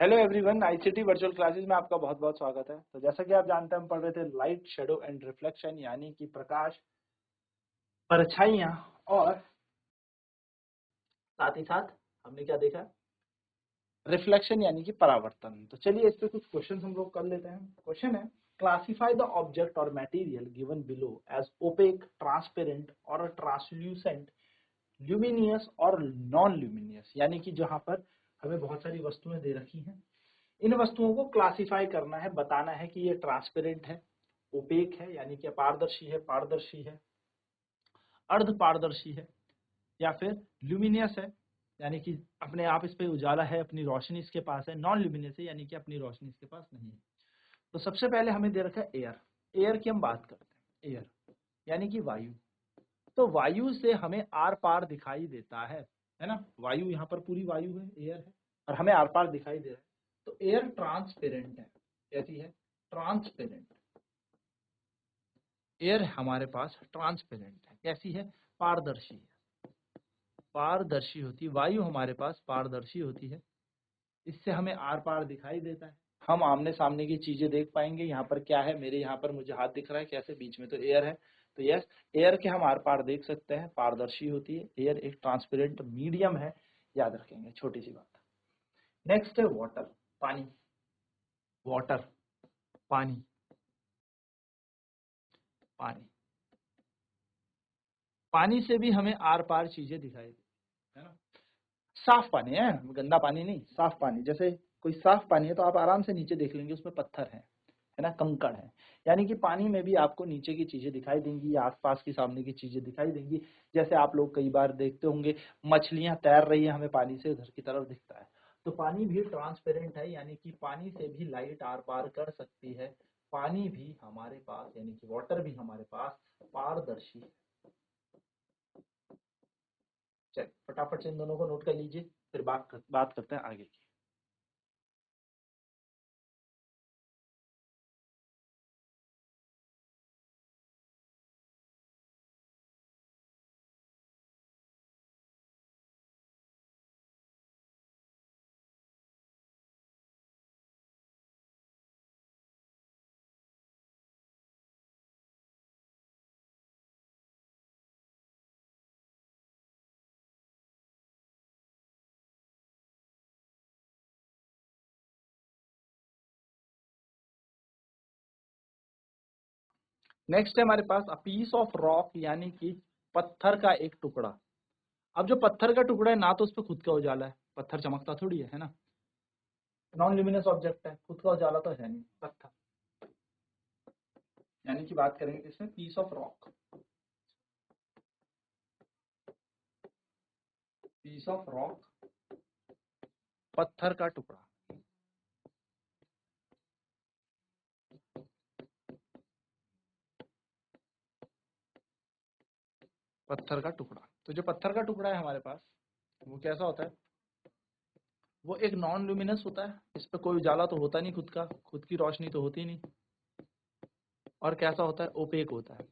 Hello everyone, ICT virtual classes में आपका बहुत बहुत स्वागत है। तो जैसा कि आप जानते हैं, हम पढ़ रहे थे लाइट, शेडो एंड रिफ्लेक्शन, यानी कि प्रकाश, परछाइयां, और साथ ही साथ हमने क्या देखा, रिफ्लेक्शन यानी कि परावर्तन। तो चलिए इस पे कुछ क्वेश्चन हम लोग कर लेते हैं। क्वेश्चन है, क्लासिफाई द ऑब्जेक्ट और material given below as opaque, transparent और ट्रांसल्यूसेंट, ल्यूमिनियस और नॉन ल्यूमिनियस। यानी कि जहां पर हमें बहुत सारी वस्तुएं दे रखी हैं, इन वस्तुओं को क्लासिफाई करना है, बताना है कि ये ट्रांसपेरेंट है, ओपेक है यानी कि अपारदर्शी है, पारदर्शी है, अर्ध पारदर्शी है, या फिर ल्यूमिनियस है यानी कि अपने आप इस पे उजाला है, अपनी रोशनी इसके पास है, नॉन ल्यूमिनियस है यानी कि अपनी रोशनी इसके पास नहीं है। तो सबसे पहले हमें दे रखा है एयर। एयर की हम बात करते हैं। एयर यानी कि वायु। तो वायु से हमें आर पार दिखाई देता है ना। वायु यहाँ पर पूरी वायु है, एयर है, और हमें आर पार दिखाई दे रहा है। तो एयर ट्रांसपेरेंट है। कैसी है? ट्रांसपेरेंट। एयर हमारे पास ट्रांसपेरेंट है। कैसी है? पारदर्शी है। पारदर्शी होती है वायु, हमारे पास पारदर्शी होती है। इससे हमें आर पार दिखाई देता है, हम आमने सामने की चीजें देख पाएंगे। यहाँ पर क्या है, मेरे यहाँ पर मुझे हाथ दिख रहा है, कैसे? बीच में तो एयर है। तो यस, एयर के हम आर पार देख सकते हैं, पारदर्शी होती है। एयर एक ट्रांसपेरेंट मीडियम है, याद रखेंगे, छोटी सी बात। नेक्स्ट है वाटर, पानी। वाटर, पानी, पानी। पानी से भी हमें आर पार चीजें दिखाई देती है ना। साफ पानी है, गंदा पानी नहीं, साफ पानी। जैसे कोई साफ पानी है तो आप आराम से नीचे देख लेंगे, उसमें पत्थर है ना, कंकड़ है। यानी कि पानी में भी आपको नीचे की चीजें दिखाई देंगी, आसपास की सामने की चीजें दिखाई देंगी। जैसे आप लोग कई बार देखते होंगे, मछलियां तैर रही है, हमें पानी से उधर की तरफ दिखता है। तो पानी भी ट्रांसपेरेंट है, यानी कि पानी से भी लाइट आर पार कर सकती है। पानी भी हमारे पास, यानी कि वाटर भी हमारे पास पारदर्शी है। चलिए फटाफट से इन दोनों को नोट कर लीजिए, फिर बात करते हैं आगे की। नेक्स्ट है हमारे पास अ पीस ऑफ रॉक, यानी कि पत्थर का एक टुकड़ा। अब जो पत्थर का टुकड़ा है ना, तो उस पर खुद का उजाला है, पत्थर चमकता थोड़ी है ना। नॉन ल्यूमिनस ऑब्जेक्ट है, खुद का उजाला तो है नहीं पत्थर। यानी कि बात करेंगे इसमें piece of rock. Piece of rock, पत्थर का टुकड़ा। पत्थर का टुकड़ा। तो जो पत्थर का टुकड़ा है हमारे पास, वो कैसा होता है? वो एक नॉन ल्यूमिनस होता है, इस पे कोई उजाला तो होता नहीं, खुद का, खुद की रोशनी तो होती नहीं। और कैसा होता है? ओपेक होता है,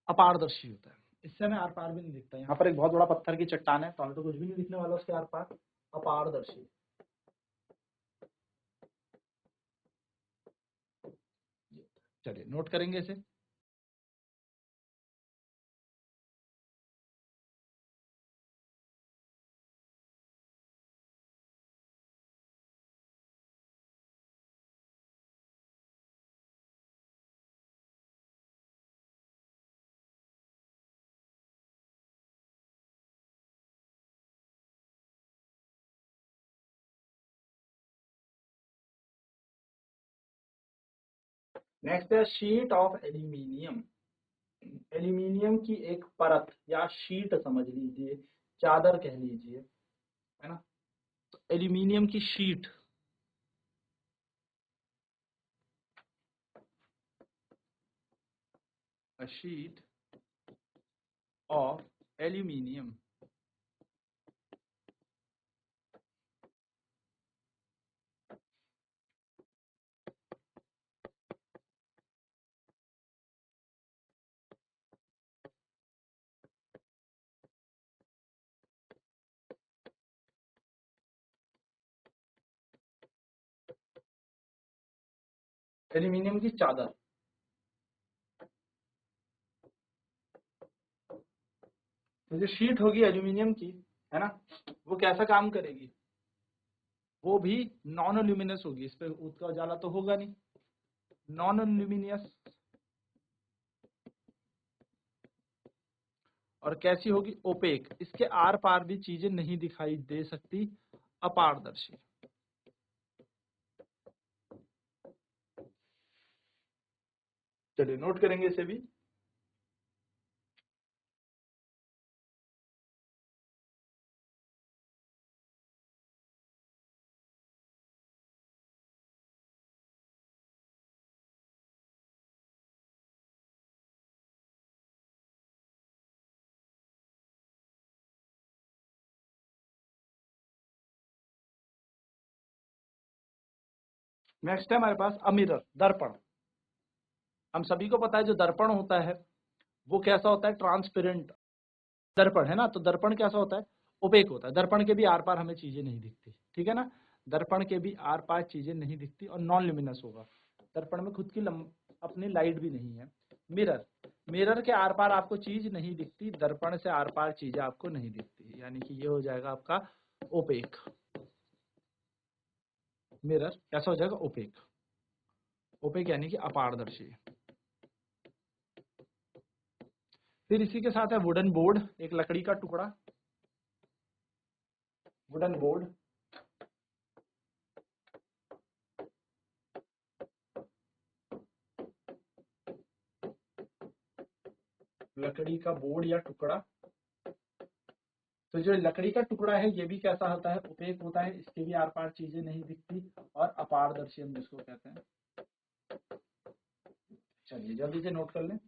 अपारदर्शी होता है। इससे हमें आर पार भी नहीं दिखता। यहाँ पर एक बहुत बड़ा पत्थर की चट्टान है, तो हमें तो कुछ भी नहीं दिखने वाला उसके आर पार, अपारदर्शी। चलिए नोट करेंगे इसे। नेक्स्ट है शीट ऑफ एल्यूमिनियम। एल्यूमिनियम की एक परत या शीट समझ लीजिए, चादर कह लीजिए, है ना। तो एल्यूमिनियम की sheet, a sheet of aluminium. Aluminium की चादर, तो जो शीट होगी एल्यूमिनियम की, है ना, वो कैसा काम करेगी, वो भी नॉन ल्यूमिनस होगी, इस पे उसका उजाला तो होगा नहीं, नॉन ल्यूमिनियस। और कैसी होगी, ओपेक, इसके आर पार भी चीजें नहीं दिखाई दे सकती, अपारदर्शी। चलिए नोट करेंगे इसे भी। नेक्स्ट है हमारे पास अ मिरर, दर्पण। हम सभी को पता है जो दर्पण होता है वो कैसा होता है, ट्रांसपेरेंट दर्पण, है ना। तो दर्पण कैसा होता है, ओपेक होता है। दर्पण के भी आर पार हमें चीजें नहीं दिखती, ठीक है ना, दर्पण के भी आर पार चीजें नहीं दिखती, और नॉन ल्यूमिनस होगा। दर्पण में खुद की अपनी लाइट भी नहीं है। मिरर, मिरर के आर पार आपको चीज नहीं दिखती, दर्पण से आर पार चीजें आपको नहीं दिखती, यानी कि ये हो जाएगा आपका ओपेक। मिरर कैसा हो जाएगा, ओपेक। ओपेक यानी कि अपारदर्शी। फिर इसी के साथ है वुडन बोर्ड, एक लकड़ी का टुकड़ा, वुडन बोर्ड, लकड़ी का बोर्ड या टुकड़ा। तो जो लकड़ी का टुकड़ा है ये भी कैसा होता है, ओपेक होता है, इसके भी आर पार चीजें नहीं दिखती, और अपारदर्शी हम जिसको कहते हैं। चलिए जल्दी से नोट कर लें।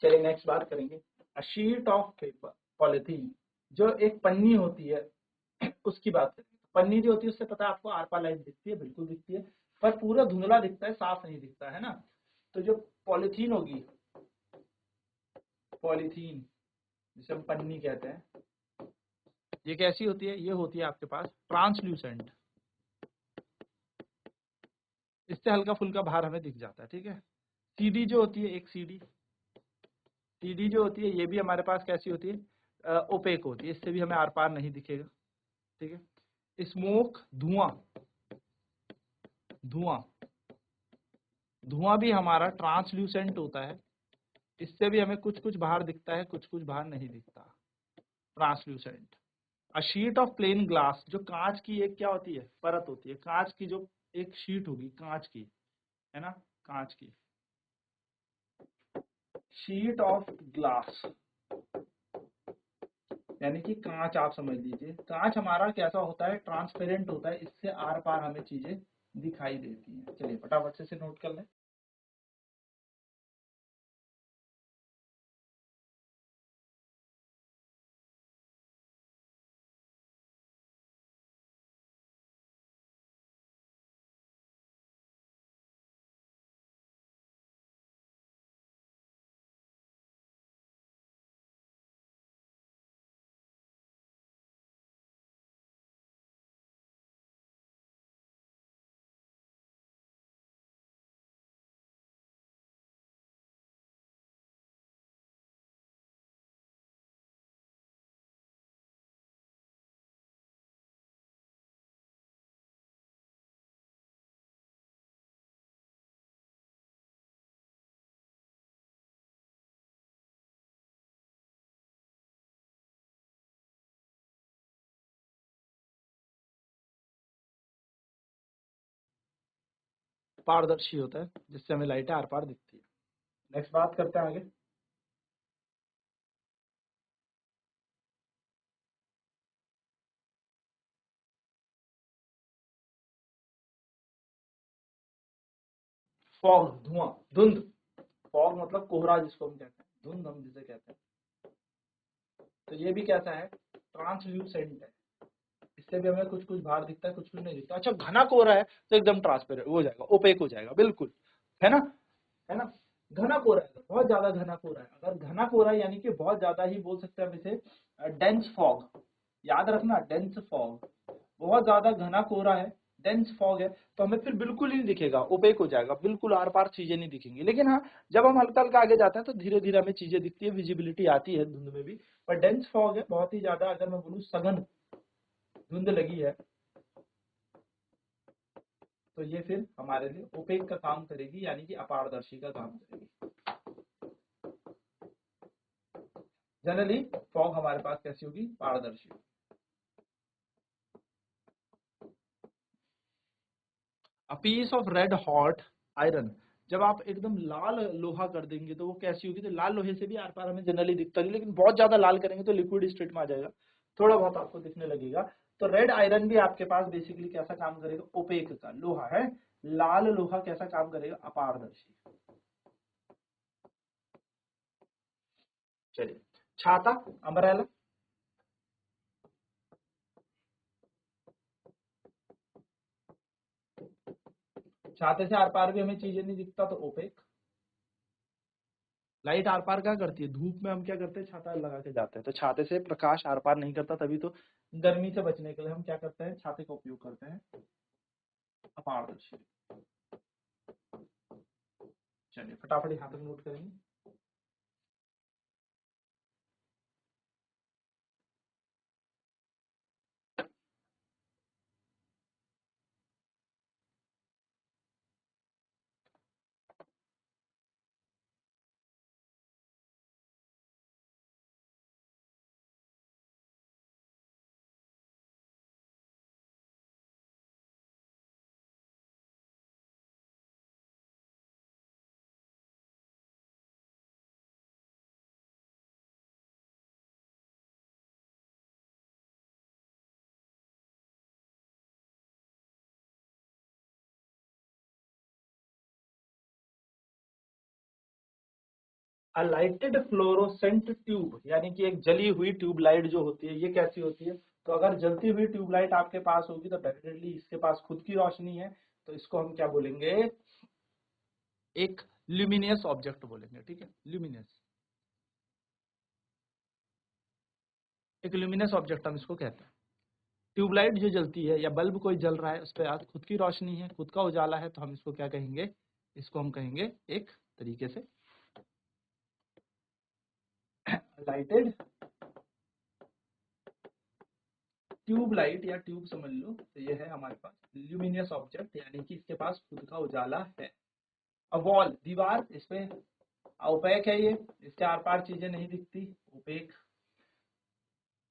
चलिए नेक्स्ट बात करेंगे, अ शीट ऑफ पेपर, पॉलिथीन, जो एक पन्नी होती है उसकी बात करेंगे। पन्नी जो होती है उससे पता है आपको आर पार लाइट दिखती है, बिल्कुल दिखती है, पर पूरा धुंधला दिखता है, साफ नहीं दिखता, है ना। तो जो पॉलिथीन होगी, पॉलिथीन जिसे हम पन्नी कहते हैं, ये कैसी होती है, ये होती है आपके पास ट्रांसल्यूसेंट, इससे हल्का फुल्का बाहर हमें दिख जाता है, ठीक है। सीडी जो होती है, एक सीडी, सीडी जो होती है ये भी हमारे पास कैसी होती है, ओपेक होती है, इससे भी हमें आर पार नहीं दिखेगा, ठीक है। स्मोक, धुआं, धुआं, धुआं भी हमारा ट्रांसल्यूसेंट होता है, इससे भी हमें कुछ कुछ बाहर दिखता है, कुछ कुछ बाहर नहीं दिखता, translucent. A sheet of plain glass, जो कांच की एक क्या होती है, परत होती है, कांच की जो एक शीट होगी कांच की, है ना, कांच की, शीट ऑफ ग्लास, यानी कि कांच आप समझ लीजिए। कांच हमारा कैसा होता है, ट्रांसपेरेंट होता है, इससे आर पार हमें चीजें दिखाई देती हैं। चलिए फटाफट से इसे नोट कर लें। पारदर्शी होता है, जिससे हमें लाइटें आर पार दिखती है। नेक्स्ट बात करते हैं आगे। फॉग धुआं, धुंध, फॉग मतलब कोहरा जिसको हम कहते हैं, धुंध हम जिसे कहते हैं। तो ये भी कैसा है, ट्रांसल्यूसेंट है, इससे भी हमें कुछ कुछ बाहर दिखता है, कुछ कुछ नहीं दिखता। अच्छा घना कोहरा है तो एकदम ट्रांसपेरेंट हो जाएगा, ओपेक हो जाएगा, बिल्कुल, है ना, है ना। घना कोहरा है, बहुत ज्यादा घना कोहरा है, अगर घना कोहरा यानी कि बहुत ज्यादा ही बोल सकते हैं हम इसे डेंस फॉग, याद रखना डेंस फॉग, बहुत ज्यादा घना कोहरा है, डेंस फॉग है, तो हमें फिर बिल्कुल ही नहीं दिखेगा, ओपेक हो जाएगा, बिल्कुल आर पार चीजें नहीं दिखेंगी। लेकिन हाँ, जब हम हल्का हल्का आगे जाते हैं तो धीरे धीरे हमें चीजें दिखती है, विजिबिलिटी आती है धुंध में भी। पर डेंस फॉग है, बहुत ही ज्यादा, अगर मैं बोलूँ सघन धुंध लगी है, तो ये फिर हमारे लिए ओपेक का काम करेगी, यानी कि अपारदर्शी का काम करेगी। जनरली फॉग हमारे पास कैसी होगी, पारदर्शी। A piece of red hot iron, जब आप एकदम लाल लोहा कर देंगे तो वो कैसी होगी, तो लाल लोहे से भी आर पार हमें जनरली दिखता नहीं, लेकिन बहुत ज्यादा लाल करेंगे तो लिक्विड स्टेट में आ जाएगा, थोड़ा बहुत आपको दिखने लगेगा। तो रेड आयरन भी आपके पास बेसिकली कैसा काम करेगा, ओपेक का लोहा है, लाल लोहा कैसा काम करेगा, अपारदर्शी। चलिए, छाता, अम्ब्रेला, छाते से आर पार भी हमें चीजें नहीं दिखता, तो ओपेक। लाइट आर पार क्या करती है, धूप में हम क्या करते हैं, छाता लगा के जाते हैं, तो छाते से प्रकाश आर पार नहीं करता, तभी तो गर्मी से बचने के लिए हम क्या करते हैं, छाते का उपयोग करते हैं, अपारदर्शी। चलिए फटाफट यहाँ तक नोट करेंगे। अ लाइटेड फ्लोरोसेंट ट्यूब, यानी कि एक जली हुई ट्यूबलाइट जो होती है, ये कैसी होती है, तो अगर जलती हुई ट्यूबलाइट आपके पास होगी तो डेफिनेटली इसके पास खुद की रोशनी है, तो इसको हम क्या बोलेंगे, एक ल्यूमिनियस ऑब्जेक्ट बोलेंगे, ठीक है, ल्यूमिनियस, एक ल्यूमिनस ऑब्जेक्ट हम इसको कहते हैं। ट्यूबलाइट जो जलती है या बल्ब कोई जल रहा है, उस पर आज खुद की रोशनी है, खुद का उजाला है, तो हम इसको क्या कहेंगे, इसको हम कहेंगे एक तरीके से लाइटेड ट्यूबलाइट, या ट्यूब समझ लो, तो ये है हमारे पास ल्यूमिनियस ऑब्जेक्ट, यानी कि इसके पास खुद का उजाला है। अब वॉल, दीवार, इसपे ओपेक है, ये इसके आर पार चीजें नहीं दिखती, opaque.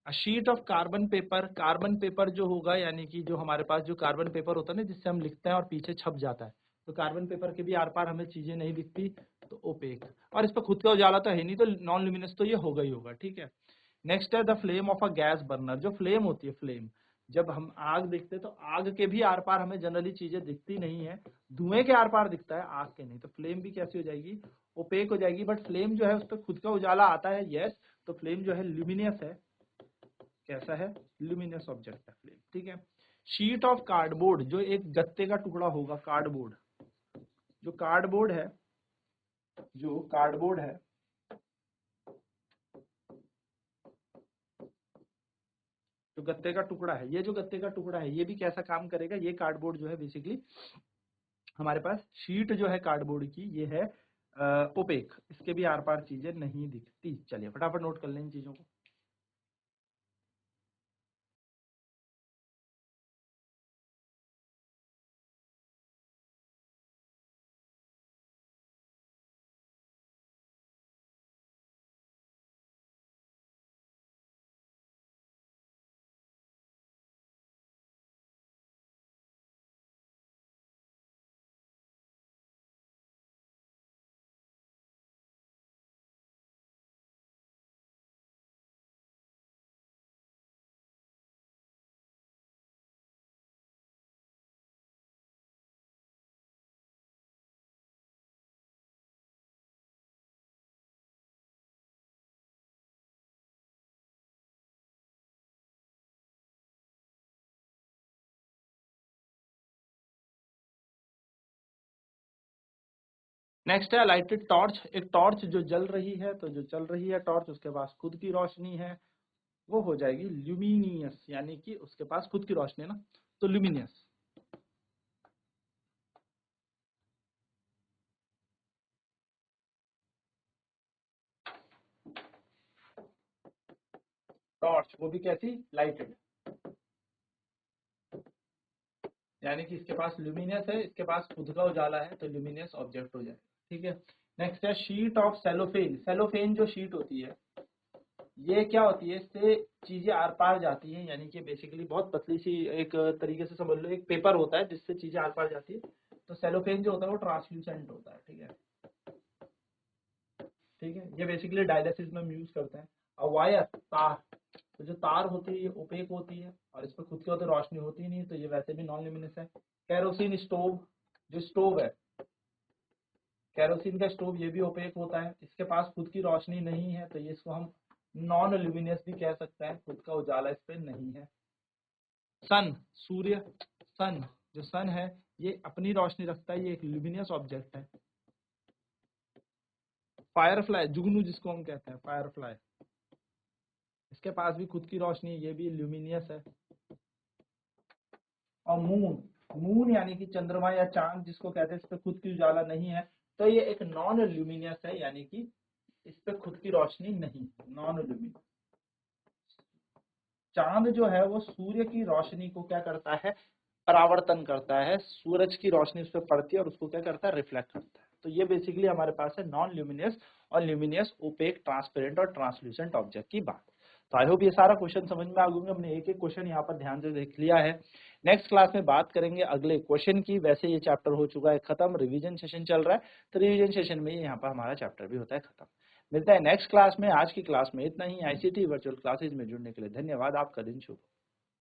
Sheet of carbon paper, carbon paper जो होगा, यानी कि जो हमारे पास जो कार्बन पेपर होता है ना, जिससे हम लिखते हैं और पीछे छप जाता है, तो कार्बन पेपर के भी आर पार हमें चीजें नहीं दिखती, तो ओपेक। और इस पर खुद का उजाला तो है नहीं, तो नॉन ल्यूमिनस तो ये होगा ही होगा, ठीक है। नेक्स्ट है the flame of a gas burner, जो फ्लेम होती है, फ्लेम, जब हम आग देखते हैं तो आग के भी आर पार हमें जनरली चीजें दिखती नहीं है, धुएं के आर पार दिखता है, आग के नहीं, तो फ्लेम भी कैसी हो जाएगी, ओपेक हो जाएगी। बट फ्लेम जो है उस पर खुद का उजाला आता है, यस, तो फ्लेम जो है ल्यूमिनियस है, कैसा है, ल्यूमिनस ऑब्जेक्ट है फ्लेम, ठीक है। शीट ऑफ कार्डबोर्ड, जो एक गत्ते का टुकड़ा होगा, कार्डबोर्ड, जो कार्डबोर्ड है, जो कार्डबोर्ड है, जो गत्ते का टुकड़ा है, ये जो गत्ते का टुकड़ा है, ये भी कैसा काम करेगा, ये कार्डबोर्ड जो है बेसिकली हमारे पास शीट जो है कार्डबोर्ड की, ये है ओपेक, इसके भी आर पार चीजें नहीं दिखती। चलिए फटाफट नोट कर लें इन चीजों को। नेक्स्ट है लाइटेड टॉर्च, एक टॉर्च जो जल रही है, तो जो चल रही है टॉर्च उसके पास खुद की रोशनी है, वो हो जाएगी ल्यूमिनियस, यानी कि उसके पास खुद की रोशनी है ना, तो ल्यूमिनियस। टॉर्च वो भी कैसी, लाइटेड, यानी कि इसके पास ल्यूमिनियस है, इसके पास खुद का उजाला है, तो ल्यूमिनियस ऑब्जेक्ट हो जाएगा। ठीक है, नेक्स्ट है शीट ऑफ सेलोफेन। सेलोफेन जो शीट होती है ये क्या होती है, इससे चीजें आर पार जाती हैं, यानी कि बेसिकली बहुत पतली सी, एक तरीके से समझ लो एक पेपर होता है जिससे चीजें आर पार जाती है, तो सेलोफेन जो होता है वो ट्रांसल्यूसेंट होता है। ठीक है, ठीक है, ये बेसिकली डायलिसिस में हम यूज करते हैं। और वायर, तार, तो जो तार होती है ये ओपेक होती है और इस पर खुद की तो रोशनी होती नहीं, तो ये वैसे भी नॉन ल्यूमिनेस है। कैरोसिन स्टोव, जो स्टोव है, कैरोसिन का स्टोव, ये भी ओपेक होता है, इसके पास खुद की रोशनी नहीं है, तो ये इसको हम नॉन ल्यूमिनियस भी कह सकते हैं, खुद का उजाला इस पे नहीं है। सन, सूर्य, सन, जो सन है ये अपनी रोशनी रखता है, ये एक ल्यूमिनियस ऑब्जेक्ट है। फायरफ्लाई, जुगनू जिसको हम कहते हैं, फायरफ्लाई, इसके पास भी खुद की रोशनी, ये भी ल्यूमिनियस है। और मून, मून यानी कि चंद्रमा या चांद जिसको कहते हैं, इस पे खुद की उजाला नहीं है, तो ये एक नॉन ल्यूमिनियस है, यानी कि इस पे खुद की रोशनी नहीं, नॉन ल्यूमिनियस। चांद जो है वो सूर्य की रोशनी को क्या करता है, परावर्तन करता है, सूरज की रोशनी उस पर पड़ती है और उसको क्या करता है, रिफ्लेक्ट करता है। तो ये बेसिकली हमारे पास है नॉन ल्यूमिनियस और ल्यूमिनियस, ओपेक, ट्रांसपेरेंट और ट्रांसल्यूसेंट ऑब्जेक्ट की बात। तो आई होप ये सारा क्वेश्चन समझ में आ गए। हमने एक एक क्वेश्चन यहाँ पर ध्यान से देख लिया है। नेक्स्ट क्लास में बात करेंगे अगले क्वेश्चन की। वैसे ये चैप्टर हो चुका है खत्म, रिवीजन सेशन चल रहा है, तो रिवीजन सेशन में यहाँ पर हमारा चैप्टर भी होता है खत्म। मिलता है नेक्स्ट क्लास में। आज की क्लास में इतना ही। आईसीटी वर्चुअल क्लासेज में जुड़ने के लिए धन्यवाद। आपका दिन शुभ।